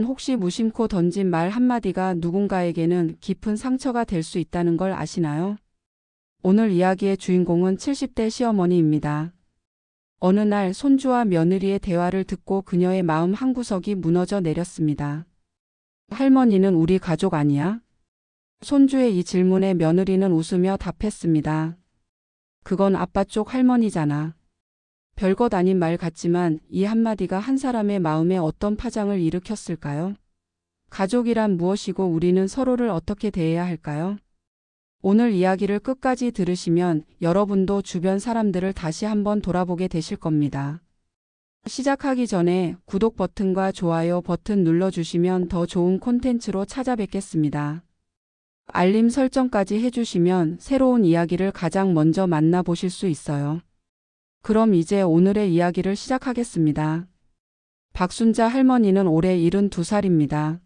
혹시 무심코 던진 말 한마디가 누군가에게는 깊은 상처가 될 수 있다는 걸 아시나요? 오늘 이야기의 주인공은 70대 시어머니입니다. 어느 날 손주와 며느리의 대화를 듣고 그녀의 마음 한구석이 무너져 내렸습니다. 할머니는 우리 가족 아니야? 손주의 이 질문에 며느리는 웃으며 답했습니다. 그건 아빠 쪽 할머니잖아. 별것 아닌 말 같지만 이 한마디가 한 사람의 마음에 어떤 파장을 일으켰을까요? 가족이란 무엇이고 우리는 서로를 어떻게 대해야 할까요? 오늘 이야기를 끝까지 들으시면 여러분도 주변 사람들을 다시 한번 돌아보게 되실 겁니다. 시작하기 전에 구독 버튼과 좋아요 버튼 눌러주시면 더 좋은 콘텐츠로 찾아뵙겠습니다. 알림 설정까지 해주시면 새로운 이야기를 가장 먼저 만나보실 수 있어요. 그럼 이제 오늘의 이야기를 시작하겠습니다. 박순자 할머니는 올해 72살입니다.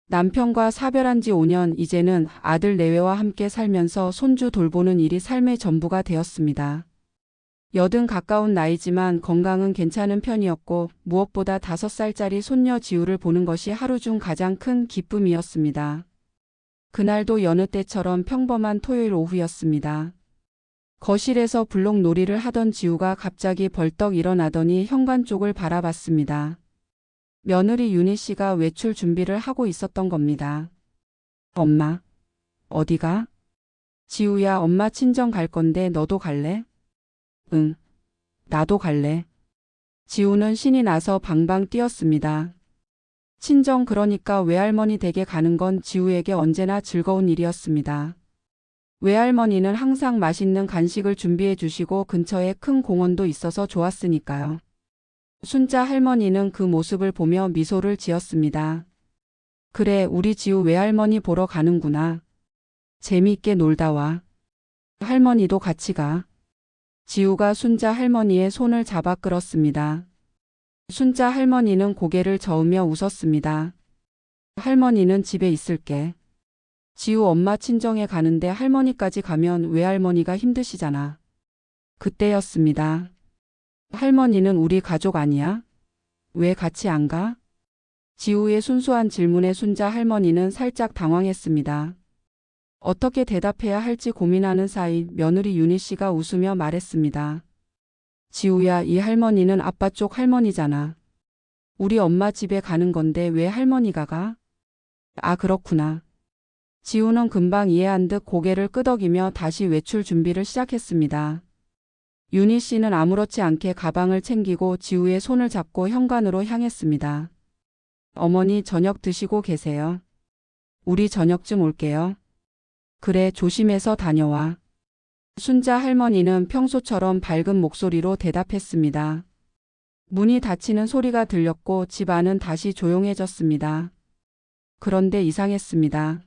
남편과 사별한 지 5년, 이제는 아들 내외와 함께 살면서 손주 돌보는 일이 삶의 전부가 되었습니다. 80 가까운 나이지만 건강은 괜찮은 편이었고 무엇보다 5살짜리 손녀 지우를 보는 것이 하루 중 가장 큰 기쁨이었습니다. 그날도 여느 때처럼 평범한 토요일 오후였습니다. 거실에서 블록놀이를 하던 지우가 갑자기 벌떡 일어나더니 현관 쪽을 바라봤습니다. 며느리 윤희 씨가 외출 준비를 하고 있었던 겁니다. 엄마, 어디가? 지우야, 엄마 친정 갈 건데 너도 갈래? 응, 나도 갈래. 지우는 신이 나서 방방 뛰었습니다. 친정, 그러니까 외할머니 댁에 가는 건 지우에게 언제나 즐거운 일이었습니다. 외할머니는 항상 맛있는 간식을 준비해 주시고 근처에 큰 공원도 있어서 좋았으니까요. 순자 할머니는 그 모습을 보며 미소를 지었습니다. 그래, 우리 지우 외할머니 보러 가는구나. 재미있게 놀다 와. 할머니도 같이 가. 지우가 순자 할머니의 손을 잡아 끌었습니다. 순자 할머니는 고개를 저으며 웃었습니다. 할머니는 집에 있을게. 지우 엄마 친정에 가는데 할머니까지 가면 외할머니가 힘드시잖아. 그때였습니다. 할머니는 우리 가족 아니야? 왜 같이 안 가? 지우의 순수한 질문에 순자 할머니는 살짝 당황했습니다. 어떻게 대답해야 할지 고민하는 사이 며느리 윤희 씨가 웃으며 말했습니다. 지우야, 이 할머니는 아빠 쪽 할머니잖아. 우리 엄마 집에 가는 건데 왜 할머니가 가? 아, 그렇구나. 지우는 금방 이해한 듯 고개를 끄덕이며 다시 외출 준비를 시작했습니다. 윤희 씨는 아무렇지 않게 가방을 챙기고 지우의 손을 잡고 현관으로 향했습니다. 어머니, 저녁 드시고 계세요. 우리 저녁쯤 올게요. 그래, 조심해서 다녀와. 순자 할머니는 평소처럼 밝은 목소리로 대답했습니다. 문이 닫히는 소리가 들렸고 집 안은 다시 조용해졌습니다. 그런데 이상했습니다.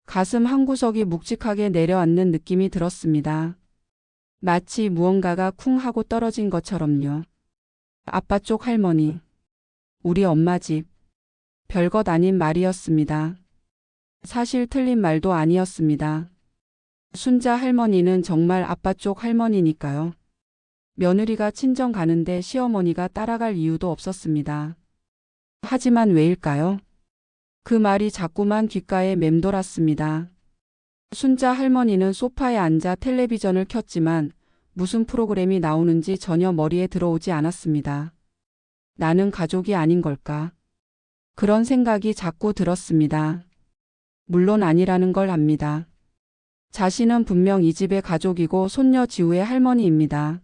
가슴 한구석이 묵직하게 내려앉는 느낌이 들었습니다. 마치 무언가가 쿵 하고 떨어진 것처럼요. 아빠 쪽 할머니. 우리 엄마 집. 별것 아닌 말이었습니다. 사실 틀린 말도 아니었습니다. 순자 할머니는 정말 아빠 쪽 할머니니까요. 며느리가 친정 가는데 시어머니가 따라갈 이유도 없었습니다. 하지만 왜일까요? 그 말이 자꾸만 귓가에 맴돌았습니다. 순자 할머니는 소파에 앉아 텔레비전을 켰지만 무슨 프로그램이 나오는지 전혀 머리에 들어오지 않았습니다. 나는 가족이 아닌 걸까? 그런 생각이 자꾸 들었습니다. 물론 아니라는 걸 압니다. 자신은 분명 이 집의 가족이고 손녀 지우의 할머니입니다.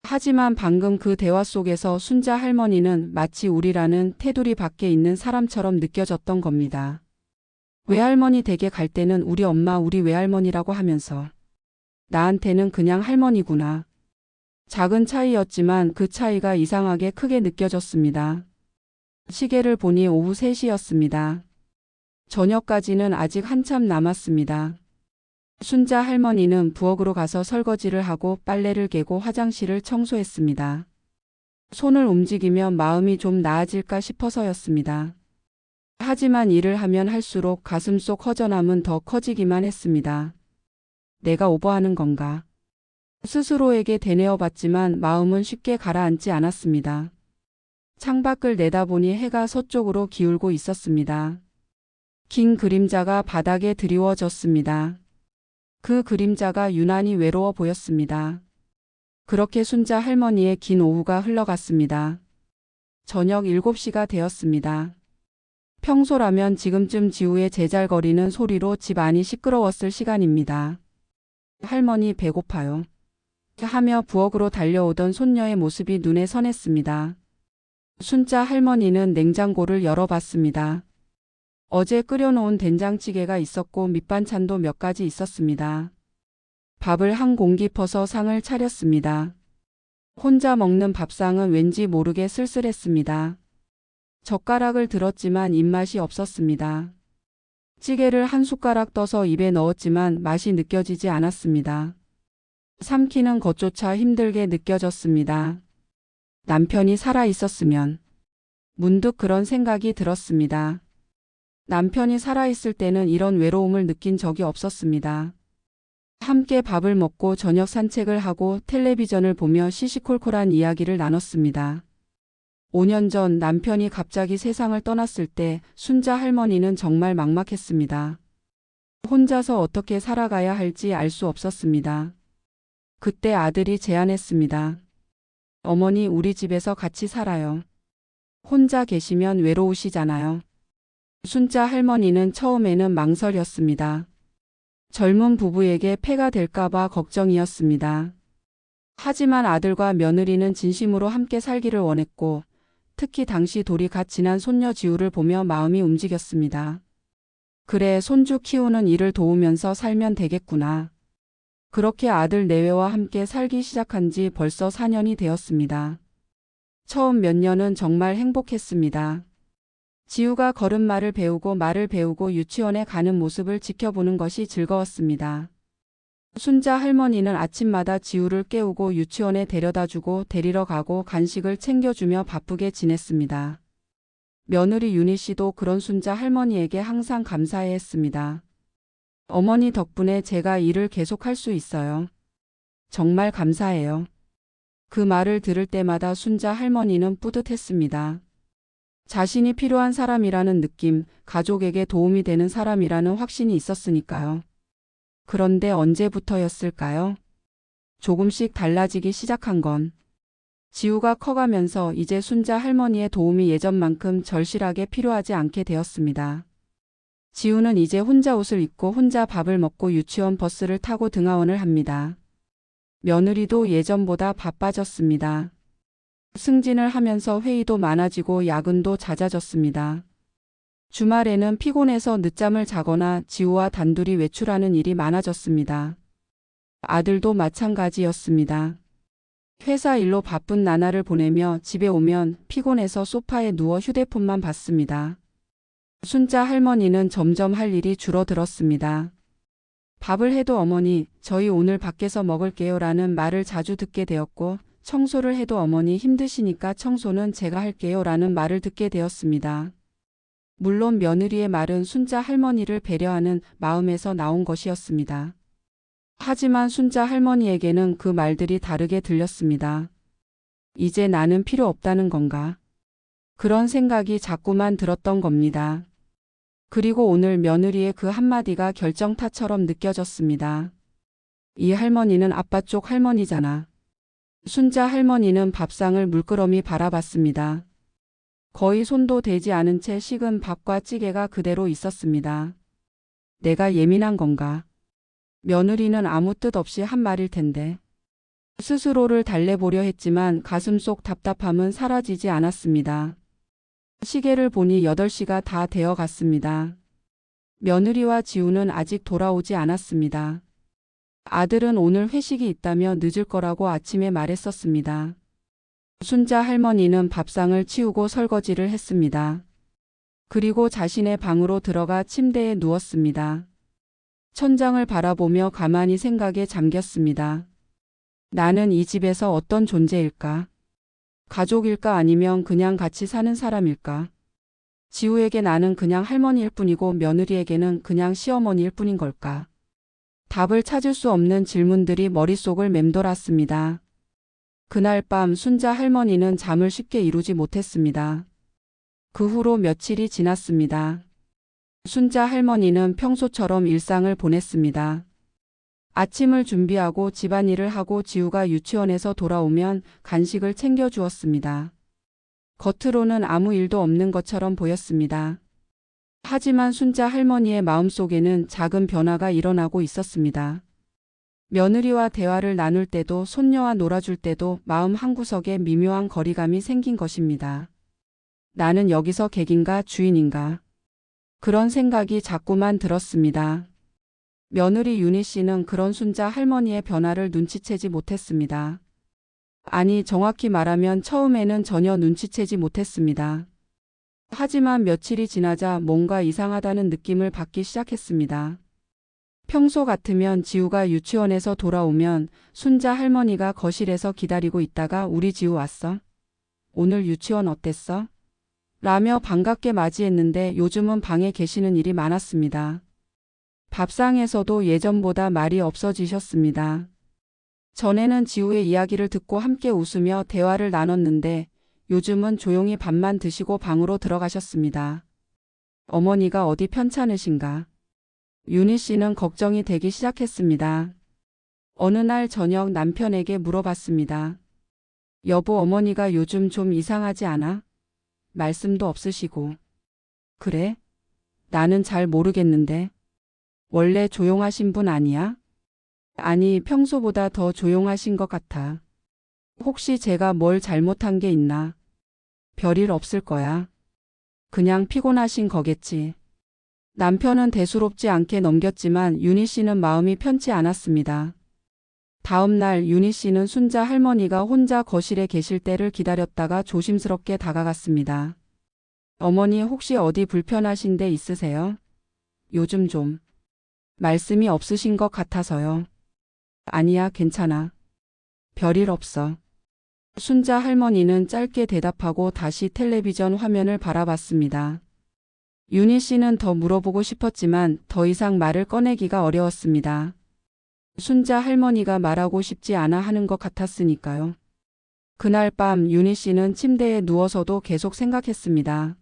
하지만 방금 그 대화 속에서 순자 할머니는 마치 우리라는 테두리 밖에 있는 사람처럼 느껴졌던 겁니다. 외할머니 댁에 갈 때는 우리 엄마, 우리 외할머니라고 하면서 나한테는 그냥 할머니구나. 작은 차이였지만 그 차이가 이상하게 크게 느껴졌습니다. 시계를 보니 오후 3시였습니다. 저녁까지는 아직 한참 남았습니다. 순자 할머니는 부엌으로 가서 설거지를 하고 빨래를 개고 화장실을 청소했습니다. 손을 움직이면 마음이 좀 나아질까 싶어서였습니다. 하지만 일을 하면 할수록 가슴속 허전함은 더 커지기만 했습니다. 내가 오버하는 건가? 스스로에게 되뇌어 봤지만 마음은 쉽게 가라앉지 않았습니다. 창밖을 내다보니 해가 서쪽으로 기울고 있었습니다. 긴 그림자가 바닥에 드리워졌습니다. 그 그림자가 유난히 외로워 보였습니다. 그렇게 순자 할머니의 긴 오후가 흘러갔습니다. 저녁 7시가 되었습니다. 평소라면 지금쯤 지우의 제잘거리는 소리로 집 안이 시끄러웠을 시간입니다. 할머니 배고파요. 하며 부엌으로 달려오던 손녀의 모습이 눈에 선했습니다. 순자 할머니는 냉장고를 열어봤습니다. 어제 끓여놓은 된장찌개가 있었고 밑반찬도 몇 가지 있었습니다. 밥을 한 공기 퍼서 상을 차렸습니다. 혼자 먹는 밥상은 왠지 모르게 쓸쓸했습니다. 젓가락을 들었지만 입맛이 없었습니다. 찌개를 한 숟가락 떠서 입에 넣었지만 맛이 느껴지지 않았습니다. 삼키는 것조차 힘들게 느껴졌습니다. 남편이 살아 있었으면 문득 그런 생각이 들었습니다. 남편이 살아있을 때는 이런 외로움을 느낀 적이 없었습니다. 함께 밥을 먹고 저녁 산책을 하고 텔레비전을 보며 시시콜콜한 이야기를 나눴습니다. 5년 전 남편이 갑자기 세상을 떠났을 때 순자 할머니는 정말 막막했습니다. 혼자서 어떻게 살아가야 할지 알 수 없었습니다. 그때 아들이 제안했습니다. 어머니, 우리 집에서 같이 살아요. 혼자 계시면 외로우시잖아요. 순자 할머니는 처음에는 망설였습니다. 젊은 부부에게 폐가 될까봐 걱정이었습니다. 하지만 아들과 며느리는 진심으로 함께 살기를 원했고 특히 당시 돌이 갓 지난 손녀 지우를 보며 마음이 움직였습니다. 그래, 손주 키우는 일을 도우면서 살면 되겠구나. 그렇게 아들 내외와 함께 살기 시작한 지 벌써 4년이 되었습니다. 처음 몇 년은 정말 행복했습니다. 지우가 걸음마를 배우고 말을 배우고 유치원에 가는 모습을 지켜보는 것이 즐거웠습니다. 순자 할머니는 아침마다 지우를 깨우고 유치원에 데려다주고 데리러 가고 간식을 챙겨주며 바쁘게 지냈습니다. 며느리 윤희 씨도 그런 순자 할머니에게 항상 감사해했습니다. 어머니 덕분에 제가 일을 계속할 수 있어요. 정말 감사해요. 그 말을 들을 때마다 순자 할머니는 뿌듯했습니다. 자신이 필요한 사람이라는 느낌, 가족에게 도움이 되는 사람이라는 확신이 있었으니까요. 그런데 언제부터였을까요? 조금씩 달라지기 시작한 건 지우가 커가면서 이제 순자 할머니의 도움이 예전만큼 절실하게 필요하지 않게 되었습니다. 지우는 이제 혼자 옷을 입고 혼자 밥을 먹고 유치원 버스를 타고 등하원을 합니다. 며느리도 예전보다 바빠졌습니다. 승진을 하면서 회의도 많아지고 야근도 잦아졌습니다. 주말에는 피곤해서 늦잠을 자거나 지우와 단둘이 외출하는 일이 많아졌습니다. 아들도 마찬가지였습니다. 회사 일로 바쁜 나날을 보내며 집에 오면 피곤해서 소파에 누워 휴대폰만 봤습니다. 순자 할머니는 점점 할 일이 줄어들었습니다. 밥을 해도 어머니, 저희 오늘 밖에서 먹을게요 라는 말을 자주 듣게 되었고 청소를 해도 어머니 힘드시니까 청소는 제가 할게요 라는 말을 듣게 되었습니다. 물론 며느리의 말은 순자 할머니를 배려하는 마음에서 나온 것이었습니다. 하지만 순자 할머니에게는 그 말들이 다르게 들렸습니다. 이제 나는 필요 없다는 건가? 그런 생각이 자꾸만 들었던 겁니다. 그리고 오늘 며느리의 그 한마디가 결정타처럼 느껴졌습니다. 이 할머니는 아빠 쪽 할머니잖아. 순자 할머니는 밥상을 물끄러미 바라봤습니다. 거의 손도 대지 않은 채 식은 밥과 찌개가 그대로 있었습니다. 내가 예민한 건가? 며느리는 아무 뜻 없이 한 말일 텐데. 스스로를 달래보려 했지만 가슴속 답답함은 사라지지 않았습니다. 시계를 보니 8시가 다 되어 갔습니다. 며느리와 지우는 아직 돌아오지 않았습니다. 아들은 오늘 회식이 있다며 늦을 거라고 아침에 말했었습니다. 순자 할머니는 밥상을 치우고 설거지를 했습니다. 그리고 자신의 방으로 들어가 침대에 누웠습니다. 천장을 바라보며 가만히 생각에 잠겼습니다. 나는 이 집에서 어떤 존재일까? 가족일까 아니면 그냥 같이 사는 사람일까? 지우에게 나는 그냥 할머니일 뿐이고 며느리에게는 그냥 시어머니일 뿐인 걸까? 답을 찾을 수 없는 질문들이 머릿속을 맴돌았습니다. 그날 밤 순자 할머니는 잠을 쉽게 이루지 못했습니다. 그 후로 며칠이 지났습니다. 순자 할머니는 평소처럼 일상을 보냈습니다. 아침을 준비하고 집안일을 하고 지우가 유치원에서 돌아오면 간식을 챙겨 주었습니다. 겉으로는 아무 일도 없는 것처럼 보였습니다. 하지만 순자 할머니의 마음속에는 작은 변화가 일어나고 있었습니다. 며느리와 대화를 나눌 때도 손녀와 놀아줄 때도 마음 한구석에 미묘한 거리감이 생긴 것입니다. 나는 여기서 객인가 주인인가? 그런 생각이 자꾸만 들었습니다. 며느리 윤희 씨는 그런 순자 할머니의 변화를 눈치채지 못했습니다. 아니, 정확히 말하면 처음에는 전혀 눈치채지 못했습니다. 하지만 며칠이 지나자 뭔가 이상하다는 느낌을 받기 시작했습니다. 평소 같으면 지우가 유치원에서 돌아오면 순자 할머니가 거실에서 기다리고 있다가 우리 지우 왔어? 오늘 유치원 어땠어? 라며 반갑게 맞이했는데 요즘은 방에 계시는 일이 많았습니다. 밥상에서도 예전보다 말이 없어지셨습니다. 전에는 지우의 이야기를 듣고 함께 웃으며 대화를 나눴는데 요즘은 조용히 밥만 드시고 방으로 들어가셨습니다. 어머니가 어디 편찮으신가? 윤희 씨는 걱정이 되기 시작했습니다. 어느 날 저녁 남편에게 물어봤습니다. 여보, 어머니가 요즘 좀 이상하지 않아? 말씀도 없으시고. 그래? 나는 잘 모르겠는데. 원래 조용하신 분 아니야? 아니, 평소보다 더 조용하신 것 같아. 혹시 제가 뭘 잘못한 게 있나? 별일 없을 거야. 그냥 피곤하신 거겠지. 남편은 대수롭지 않게 넘겼지만 윤희 씨는 마음이 편치 않았습니다. 다음 날 윤희 씨는 순자 할머니가 혼자 거실에 계실 때를 기다렸다가 조심스럽게 다가갔습니다. 어머니, 혹시 어디 불편하신 데 있으세요? 요즘 좀 말씀이 없으신 것 같아서요. 아니야, 괜찮아. 별일 없어. 순자 할머니는 짧게 대답하고 다시 텔레비전 화면을 바라봤습니다. 윤희 씨는 더 물어보고 싶었지만 더 이상 말을 꺼내기가 어려웠습니다. 순자 할머니가 말하고 싶지 않아 하는 것 같았으니까요. 그날 밤 윤희 씨는 침대에 누워서도 계속 생각했습니다.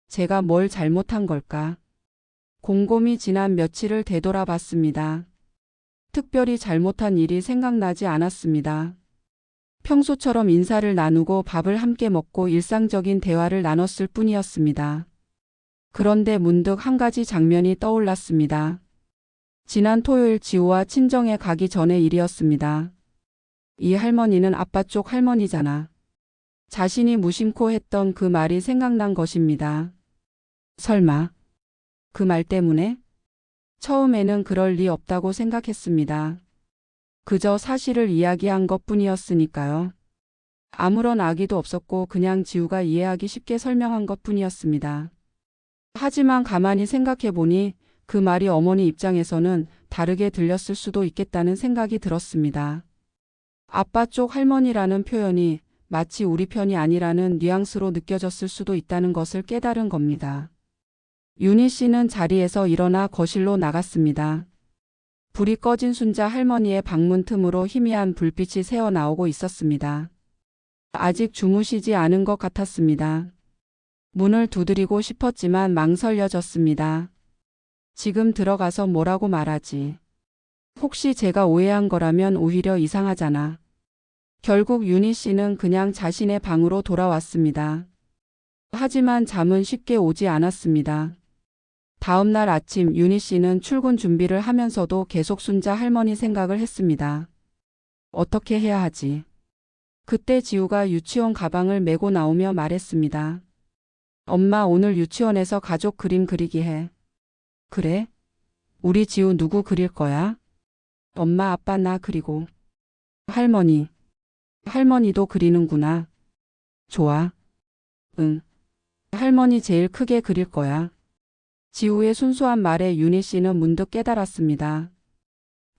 제가 뭘 잘못한 걸까? 곰곰이 지난 며칠을 되돌아봤습니다. 특별히 잘못한 일이 생각나지 않았습니다. 평소처럼 인사를 나누고 밥을 함께 먹고 일상적인 대화를 나눴을 뿐이었습니다. 그런데 문득 한 가지 장면이 떠올랐습니다. 지난 토요일 지우와 친정에 가기 전의 일이었습니다. 이 할머니는 아빠 쪽 할머니잖아. 자신이 무심코 했던 그 말이 생각난 것입니다. 설마 그 말 때문에? 처음에는 그럴 리 없다고 생각했습니다. 그저 사실을 이야기한 것뿐이었으니까요. 아무런 악의도 없었고 그냥 지우가 이해하기 쉽게 설명한 것뿐이었습니다. 하지만 가만히 생각해보니 그 말이 어머니 입장에서는 다르게 들렸을 수도 있겠다는 생각이 들었습니다. 아빠 쪽 할머니라는 표현이 마치 우리 편이 아니라는 뉘앙스로 느껴졌을 수도 있다는 것을 깨달은 겁니다. 윤희 씨는 자리에서 일어나 거실로 나갔습니다. 불이 꺼진 순자 할머니의 방문 틈으로 희미한 불빛이 새어나오고 있었습니다. 아직 주무시지 않은 것 같았습니다. 문을 두드리고 싶었지만 망설여졌습니다. 지금 들어가서 뭐라고 말하지? 혹시 제가 오해한 거라면 오히려 이상하잖아. 결국 윤희 씨는 그냥 자신의 방으로 돌아왔습니다. 하지만 잠은 쉽게 오지 않았습니다. 다음 날 아침 윤희 씨는 출근 준비를 하면서도 계속 순자 할머니 생각을 했습니다. 어떻게 해야 하지? 그때 지우가 유치원 가방을 메고 나오며 말했습니다. 엄마, 오늘 유치원에서 가족 그림 그리기 해. 그래? 우리 지우 누구 그릴 거야? 엄마, 아빠, 나 그리고 할머니. 할머니도 그리는구나. 좋아. 응. 할머니 제일 크게 그릴 거야. 지우의 순수한 말에 윤희 씨는 문득 깨달았습니다.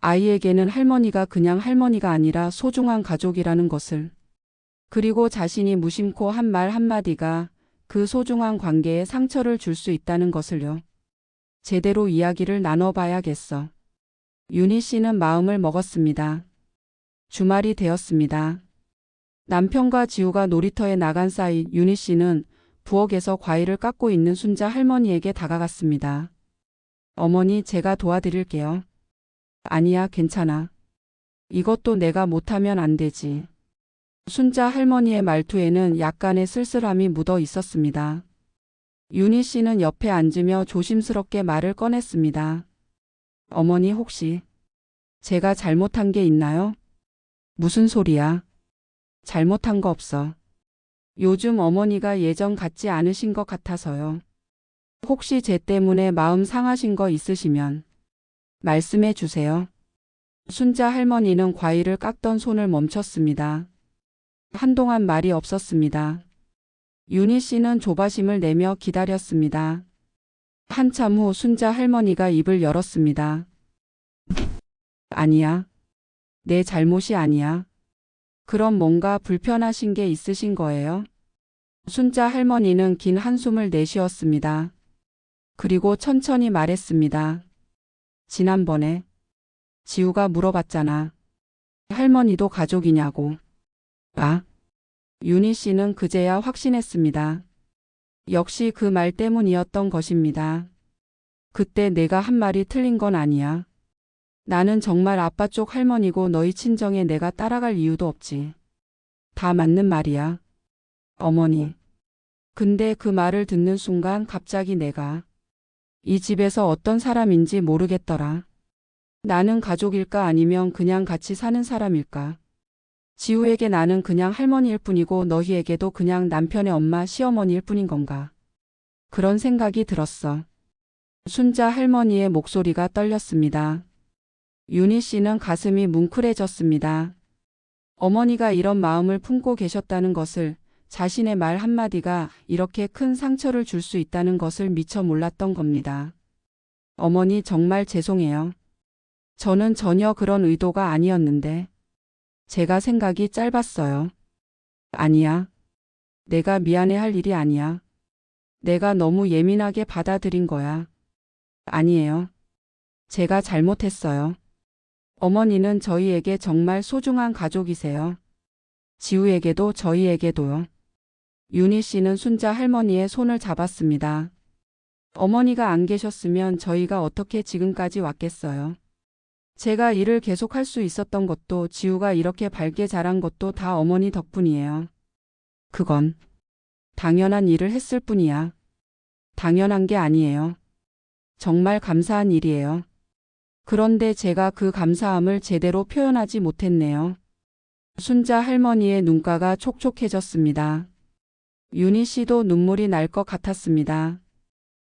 아이에게는 할머니가 그냥 할머니가 아니라 소중한 가족이라는 것을. 그리고 자신이 무심코 한 말 한마디가 그 소중한 관계에 상처를 줄 수 있다는 것을요. 제대로 이야기를 나눠봐야겠어. 윤희 씨는 마음을 먹었습니다. 주말이 되었습니다. 남편과 지우가 놀이터에 나간 사이 윤희 씨는 부엌에서 과일을 깎고 있는 순자 할머니에게 다가갔습니다. 어머니, 제가 도와드릴게요. 아니야, 괜찮아. 이것도 내가 못하면 안 되지. 순자 할머니의 말투에는 약간의 쓸쓸함이 묻어 있었습니다. 윤희 씨는 옆에 앉으며 조심스럽게 말을 꺼냈습니다. 어머니, 혹시 제가 잘못한 게 있나요? 무슨 소리야? 잘못한 거 없어. 요즘 어머니가 예전 같지 않으신 것 같아서요. 혹시 제 때문에 마음 상하신 거 있으시면 말씀해 주세요. 순자 할머니는 과일을 깎던 손을 멈췄습니다. 한동안 말이 없었습니다. 윤희 씨는 조바심을 내며 기다렸습니다. 한참 후 순자 할머니가 입을 열었습니다. 아니야. 내 잘못이 아니야. 그럼 뭔가 불편하신 게 있으신 거예요? 순자 할머니는 긴 한숨을 내쉬었습니다. 그리고 천천히 말했습니다. 지난번에 지우가 물어봤잖아. 할머니도 가족이냐고. 아? 윤희 씨는 그제야 확신했습니다. 역시 그 말 때문이었던 것입니다. 그때 내가 한 말이 틀린 건 아니야. 나는 정말 아빠 쪽 할머니고 너희 친정에 내가 따라갈 이유도 없지. 다 맞는 말이야. 어머니. 근데 그 말을 듣는 순간 갑자기 내가 이 집에서 어떤 사람인지 모르겠더라. 나는 가족일까 아니면 그냥 같이 사는 사람일까? 지우에게 나는 그냥 할머니일 뿐이고 너희에게도 그냥 남편의 엄마, 시어머니일 뿐인 건가? 그런 생각이 들었어. 순자 할머니의 목소리가 떨렸습니다. 윤희 씨는 가슴이 뭉클해졌습니다. 어머니가 이런 마음을 품고 계셨다는 것을, 자신의 말 한마디가 이렇게 큰 상처를 줄 수 있다는 것을 미처 몰랐던 겁니다. 어머니, 정말 죄송해요. 저는 전혀 그런 의도가 아니었는데 제가 생각이 짧았어요. 아니야. 내가 미안해할 일이 아니야. 내가 너무 예민하게 받아들인 거야. 아니에요. 제가 잘못했어요. 어머니는 저희에게 정말 소중한 가족이세요. 지우에게도 저희에게도요. 윤희 씨는 순자 할머니의 손을 잡았습니다. 어머니가 안 계셨으면 저희가 어떻게 지금까지 왔겠어요. 제가 일을 계속할 수 있었던 것도, 지우가 이렇게 밝게 자란 것도 다 어머니 덕분이에요. 그건 당연한 일을 했을 뿐이야. 당연한 게 아니에요. 정말 감사한 일이에요. 그런데 제가 그 감사함을 제대로 표현하지 못했네요. 순자 할머니의 눈가가 촉촉해졌습니다. 윤희 씨도 눈물이 날 것 같았습니다.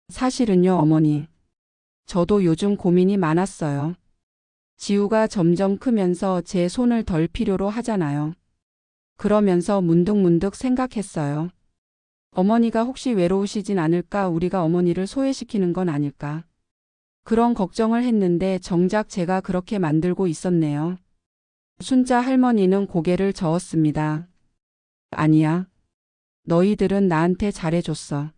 사실은요, 어머니. 저도 요즘 고민이 많았어요. 지우가 점점 크면서 제 손을 덜 필요로 하잖아요. 그러면서 문득문득 생각했어요. 어머니가 혹시 외로우시진 않을까, 우리가 어머니를 소외시키는 건 아닐까. 그런 걱정을 했는데 정작 제가 그렇게 만들고 있었네요. 순자 할머니는 고개를 저었습니다. 아니야. 너희들은 나한테 잘해줬어.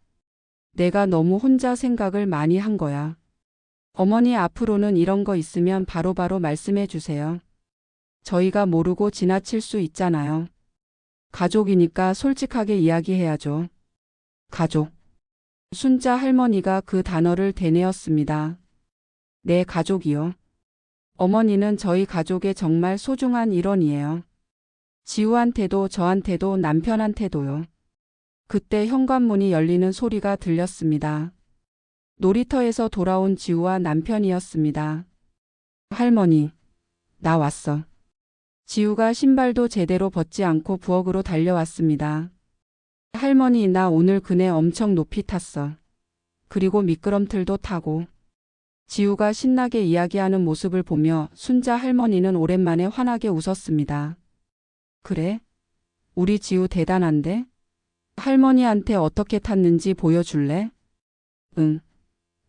내가 너무 혼자 생각을 많이 한 거야. 어머니, 앞으로는 이런 거 있으면 바로바로 말씀해 주세요. 저희가 모르고 지나칠 수 있잖아요. 가족이니까 솔직하게 이야기해야죠. 가족. 순자 할머니가 그 단어를 되뇌었습니다. 내 가족이요. 어머니는 저희 가족의 정말 소중한 일원이에요. 지우한테도 저한테도 남편한테도요. 그때 현관문이 열리는 소리가 들렸습니다. 놀이터에서 돌아온 지우와 남편이었습니다. 할머니, 나 왔어. 지우가 신발도 제대로 벗지 않고 부엌으로 달려왔습니다. 할머니, 나 오늘 그네 엄청 높이 탔어. 그리고 미끄럼틀도 타고. 지우가 신나게 이야기하는 모습을 보며 순자 할머니는 오랜만에 환하게 웃었습니다. 그래? 우리 지우 대단한데? 할머니한테 어떻게 탔는지 보여줄래? 응.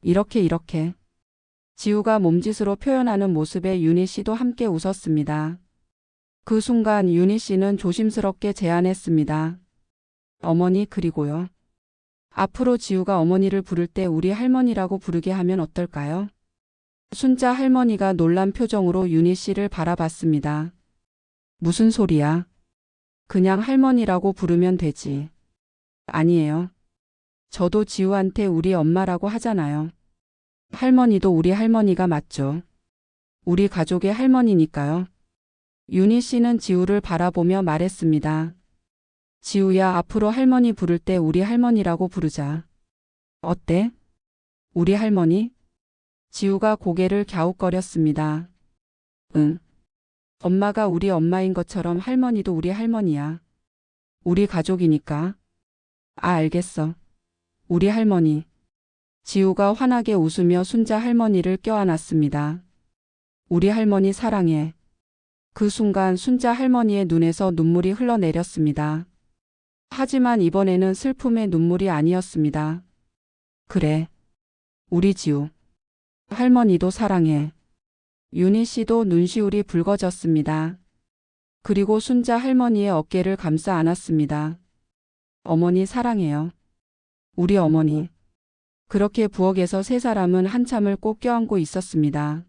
이렇게. 지우가 몸짓으로 표현하는 모습에 윤희 씨도 함께 웃었습니다. 그 순간 윤희 씨는 조심스럽게 제안했습니다. 어머니, 그리고요. 앞으로 지우가 어머니를 부를 때 우리 할머니라고 부르게 하면 어떨까요? 순자 할머니가 놀란 표정으로 윤희 씨를 바라봤습니다. 무슨 소리야? 그냥 할머니라고 부르면 되지. 아니에요. 저도 지우한테 우리 엄마라고 하잖아요. 할머니도 우리 할머니가 맞죠. 우리 가족의 할머니니까요. 윤희 씨는 지우를 바라보며 말했습니다. 지우야, 앞으로 할머니 부를 때 우리 할머니라고 부르자. 어때? 우리 할머니? 지우가 고개를 갸웃거렸습니다. 응. 엄마가 우리 엄마인 것처럼 할머니도 우리 할머니야. 우리 가족이니까. 아, 알겠어. 우리 할머니. 지우가 환하게 웃으며 순자 할머니를 껴안았습니다. 우리 할머니 사랑해. 그 순간 순자 할머니의 눈에서 눈물이 흘러내렸습니다. 하지만 이번에는 슬픔의 눈물이 아니었습니다. 그래. 우리 지우. 할머니도 사랑해. 윤희 씨도 눈시울이 붉어졌습니다. 그리고 순자 할머니의 어깨를 감싸 안았습니다. 어머니 사랑해요. 우리 어머니. 그렇게 부엌에서 세 사람은 한참을 꼭 껴안고 있었습니다.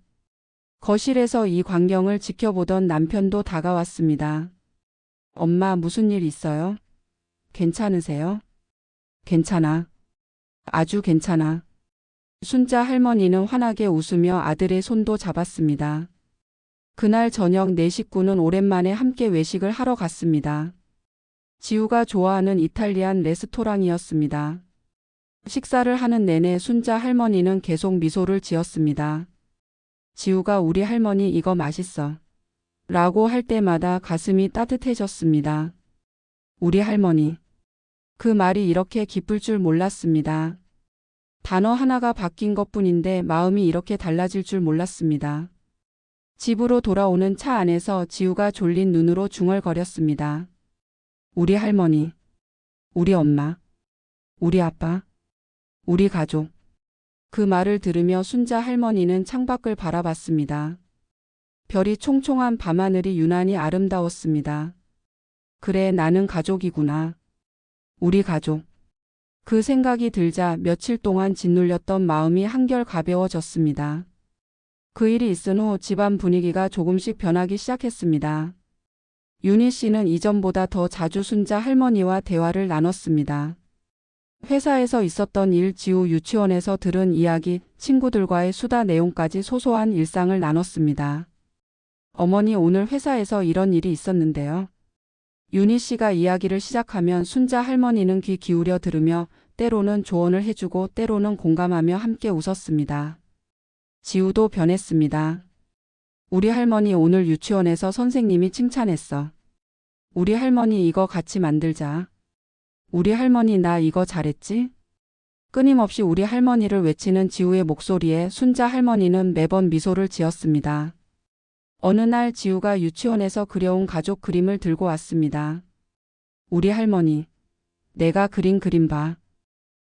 거실에서 이 광경을 지켜보던 남편도 다가왔습니다. 엄마, 무슨 일 있어요? 괜찮으세요? 괜찮아. 아주 괜찮아. 순자 할머니는 환하게 웃으며 아들의 손도 잡았습니다. 그날 저녁 네 식구는 오랜만에 함께 외식을 하러 갔습니다. 지우가 좋아하는 이탈리안 레스토랑이었습니다. 식사를 하는 내내 순자 할머니는 계속 미소를 지었습니다. 지우가 우리 할머니 이거 맛있어. 라고 할 때마다 가슴이 따뜻해졌습니다. 우리 할머니. 그 말이 이렇게 기쁠 줄 몰랐습니다. 단어 하나가 바뀐 것뿐인데 마음이 이렇게 달라질 줄 몰랐습니다. 집으로 돌아오는 차 안에서 지우가 졸린 눈으로 중얼거렸습니다. 우리 할머니, 우리 엄마, 우리 아빠, 우리 가족. 그 말을 들으며 순자 할머니는 창밖을 바라봤습니다. 별이 총총한 밤하늘이 유난히 아름다웠습니다. 그래, 나는 가족이구나. 우리 가족. 그 생각이 들자 며칠 동안 짓눌렸던 마음이 한결 가벼워졌습니다. 그 일이 있은 후 집안 분위기가 조금씩 변하기 시작했습니다. 윤희 씨는 이전보다 더 자주 순자 할머니와 대화를 나눴습니다. 회사에서 있었던 일, 지우 유치원에서 들은 이야기, 친구들과의 수다 내용까지 소소한 일상을 나눴습니다. 어머니, 오늘 회사에서 이런 일이 있었는데요. 윤희 씨가 이야기를 시작하면 순자 할머니는 귀 기울여 들으며 때로는 조언을 해주고 때로는 공감하며 함께 웃었습니다. 지우도 변했습니다. 우리 할머니 오늘 유치원에서 선생님이 칭찬했어. 우리 할머니 이거 같이 만들자. 우리 할머니 나 이거 잘했지? 끊임없이 우리 할머니를 외치는 지우의 목소리에 순자 할머니는 매번 미소를 지었습니다. 어느 날 지우가 유치원에서 그려온 가족 그림을 들고 왔습니다. 우리 할머니, 내가 그린 그림 봐.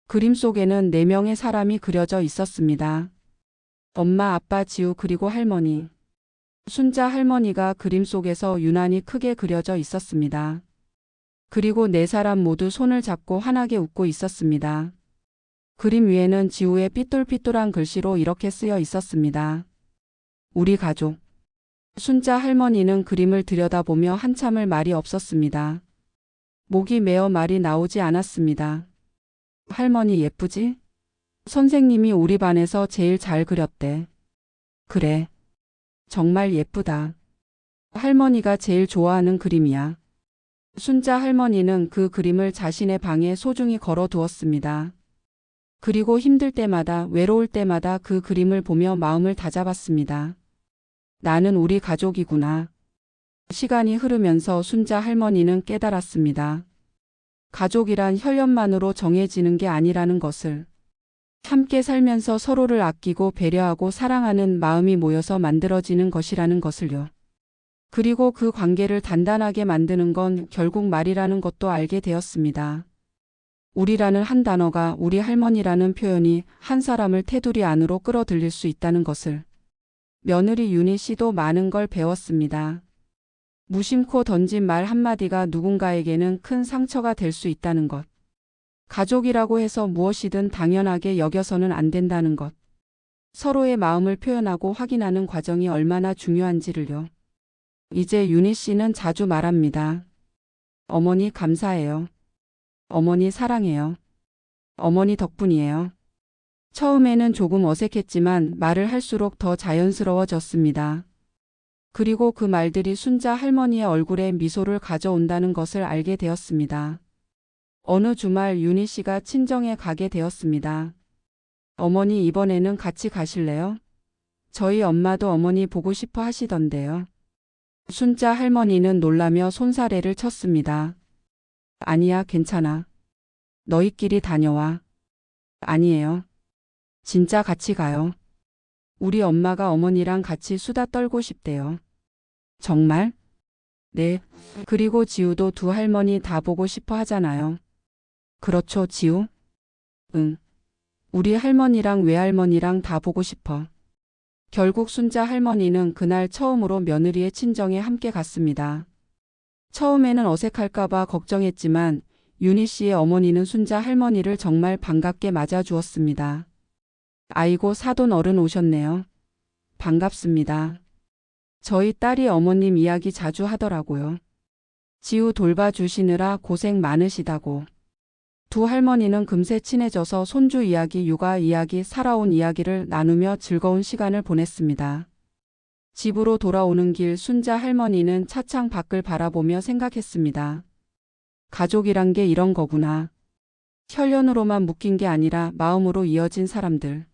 그림 속에는 4명의 사람이 그려져 있었습니다. 엄마, 아빠, 지우 그리고 할머니. 순자 할머니가 그림 속에서 유난히 크게 그려져 있었습니다. 그리고 4사람 모두 손을 잡고 환하게 웃고 있었습니다. 그림 위에는 지우의 삐뚤삐뚤한 글씨로 이렇게 쓰여 있었습니다. 우리 가족. 순자 할머니는 그림을 들여다보며 한참을 말이 없었습니다. 목이 메어 말이 나오지 않았습니다. 할머니 예쁘지? 선생님이 우리 반에서 제일 잘 그렸대. 그래. 정말 예쁘다. 할머니가 제일 좋아하는 그림이야. 순자 할머니는 그 그림을 자신의 방에 소중히 걸어두었습니다. 그리고 힘들 때마다, 외로울 때마다 그 그림을 보며 마음을 다잡았습니다. 나는 우리 가족이구나. 시간이 흐르면서 순자 할머니는 깨달았습니다. 가족이란 혈연만으로 정해지는 게 아니라는 것을. 함께 살면서 서로를 아끼고 배려하고 사랑하는 마음이 모여서 만들어지는 것이라는 것을요. 그리고 그 관계를 단단하게 만드는 건 결국 말이라는 것도 알게 되었습니다. 우리라는 한 단어가, 우리 할머니라는 표현이 한 사람을 테두리 안으로 끌어들일 수 있다는 것을. 며느리 윤희 씨도 많은 걸 배웠습니다. 무심코 던진 말 한마디가 누군가에게는 큰 상처가 될 수 있다는 것. 가족이라고 해서 무엇이든 당연하게 여겨서는 안 된다는 것. 서로의 마음을 표현하고 확인하는 과정이 얼마나 중요한지를요. 이제 윤희 씨는 자주 말합니다. 어머니 감사해요. 어머니 사랑해요. 어머니 덕분이에요. 처음에는 조금 어색했지만 말을 할수록 더 자연스러워졌습니다. 그리고 그 말들이 순자 할머니의 얼굴에 미소를 가져온다는 것을 알게 되었습니다. 어느 주말 윤희 씨가 친정에 가게 되었습니다. 어머니 이번에는 같이 가실래요? 저희 엄마도 어머니 보고 싶어 하시던데요. 순자 할머니는 놀라며 손사래를 쳤습니다. 아니야, 괜찮아. 너희끼리 다녀와. 아니에요. 진짜 같이 가요. 우리 엄마가 어머니랑 같이 수다 떨고 싶대요. 정말? 네. 그리고 지우도 두 할머니 다 보고 싶어 하잖아요. 그렇죠, 지우? 응. 우리 할머니랑 외할머니랑 다 보고 싶어. 결국 순자 할머니는 그날 처음으로 며느리의 친정에 함께 갔습니다. 처음에는 어색할까봐 걱정했지만 윤희 씨의 어머니는 순자 할머니를 정말 반갑게 맞아주었습니다. 아이고, 사돈 어른 오셨네요. 반갑습니다. 저희 딸이 어머님 이야기 자주 하더라고요. 지우 돌봐주시느라 고생 많으시다고. 두 할머니는 금세 친해져서 손주 이야기, 육아 이야기, 살아온 이야기를 나누며 즐거운 시간을 보냈습니다. 집으로 돌아오는 길 순자 할머니는 차창 밖을 바라보며 생각했습니다. 가족이란 게 이런 거구나. 혈연으로만 묶인 게 아니라 마음으로 이어진 사람들.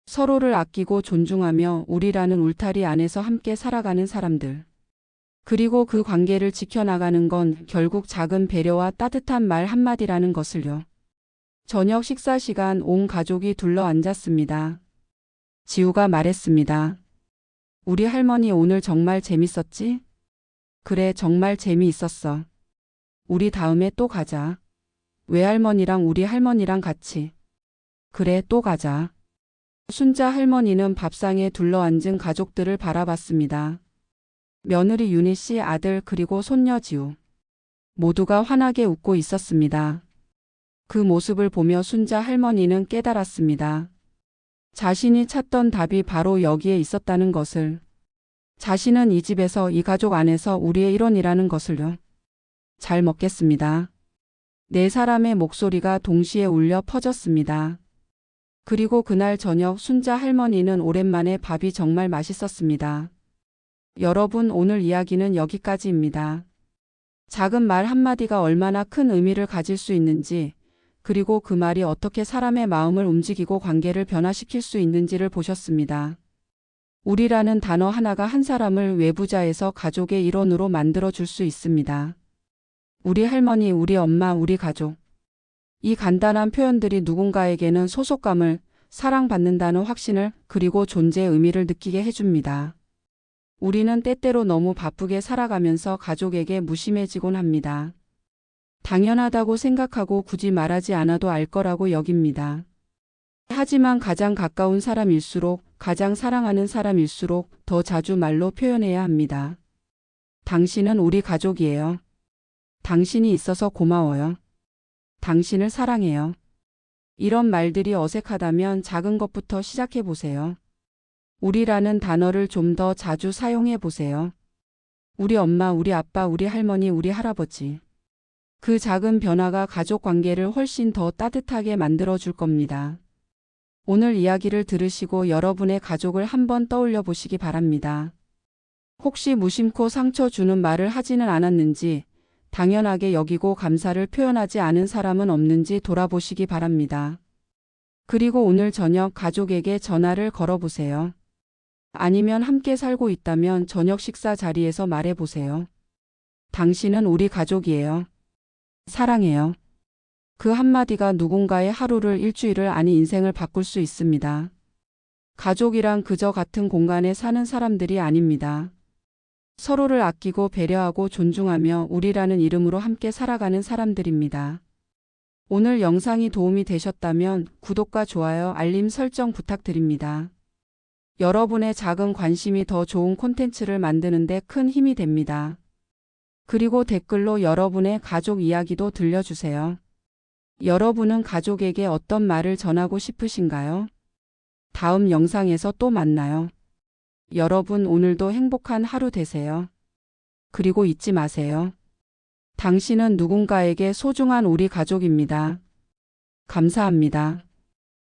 서로를 아끼고 존중하며 우리라는 울타리 안에서 함께 살아가는 사람들. 그리고 그 관계를 지켜나가는 건 결국 작은 배려와 따뜻한 말 한마디라는 것을요. 저녁 식사 시간 온 가족이 둘러 앉았습니다. 지우가 말했습니다. 우리 할머니 오늘 정말 재밌었지? 그래, 정말 재미있었어. 우리 다음에 또 가자. 외할머니랑 우리 할머니랑 같이. 그래, 또 가자. 순자 할머니는 밥상에 둘러앉은 가족들을 바라봤습니다. 며느리 윤희 씨, 아들, 그리고 손녀 지우. 모두가 환하게 웃고 있었습니다. 그 모습을 보며 순자 할머니는 깨달았습니다. 자신이 찾던 답이 바로 여기에 있었다는 것을. 자신은 이 집에서, 이 가족 안에서 우리의 일원이라는 것을요. 잘 먹겠습니다. 네 사람의 목소리가 동시에 울려 퍼졌습니다. 그리고 그날 저녁 순자 할머니는 오랜만에 밥이 정말 맛있었습니다. 여러분, 오늘 이야기는 여기까지입니다. 작은 말 한마디가 얼마나 큰 의미를 가질 수 있는지, 그리고 그 말이 어떻게 사람의 마음을 움직이고 관계를 변화시킬 수 있는지를 보셨습니다. 우리라는 단어 하나가 한 사람을 외부자에서 가족의 일원으로 만들어 줄 수 있습니다. 우리 할머니, 우리 엄마, 우리 가족. 이 간단한 표현들이 누군가에게는 소속감을, 사랑받는다는 확신을, 그리고 존재의 의미를 느끼게 해줍니다. 우리는 때때로 너무 바쁘게 살아가면서 가족에게 무심해지곤 합니다. 당연하다고 생각하고 굳이 말하지 않아도 알 거라고 여깁니다. 하지만 가장 가까운 사람일수록, 가장 사랑하는 사람일수록 더 자주 말로 표현해야 합니다. 당신은 우리 가족이에요. 당신이 있어서 고마워요. 당신을 사랑해요. 이런 말들이 어색하다면 작은 것부터 시작해 보세요. 우리라는 단어를 좀 더 자주 사용해 보세요. 우리 엄마, 우리 아빠, 우리 할머니, 우리 할아버지. 그 작은 변화가 가족 관계를 훨씬 더 따뜻하게 만들어 줄 겁니다. 오늘 이야기를 들으시고 여러분의 가족을 한번 떠올려 보시기 바랍니다. 혹시 무심코 상처 주는 말을 하지는 않았는지, 당연하게 여기고 감사를 표현하지 않은 사람은 없는지 돌아보시기 바랍니다. 그리고 오늘 저녁 가족에게 전화를 걸어보세요. 아니면 함께 살고 있다면 저녁 식사 자리에서 말해보세요. 당신은 우리 가족이에요. 사랑해요. 그 한마디가 누군가의 하루를, 일주일을, 아니 인생을 바꿀 수 있습니다. 가족이란 그저 같은 공간에 사는 사람들이 아닙니다. 서로를 아끼고 배려하고 존중하며 우리라는 이름으로 함께 살아가는 사람들입니다. 오늘 영상이 도움이 되셨다면 구독과 좋아요, 알림 설정 부탁드립니다. 여러분의 작은 관심이 더 좋은 콘텐츠를 만드는 데 큰 힘이 됩니다. 그리고 댓글로 여러분의 가족 이야기도 들려주세요. 여러분은 가족에게 어떤 말을 전하고 싶으신가요? 다음 영상에서 또 만나요. 여러분, 오늘도 행복한 하루 되세요. 그리고 잊지 마세요. 당신은 누군가에게 소중한 우리 가족입니다. 감사합니다.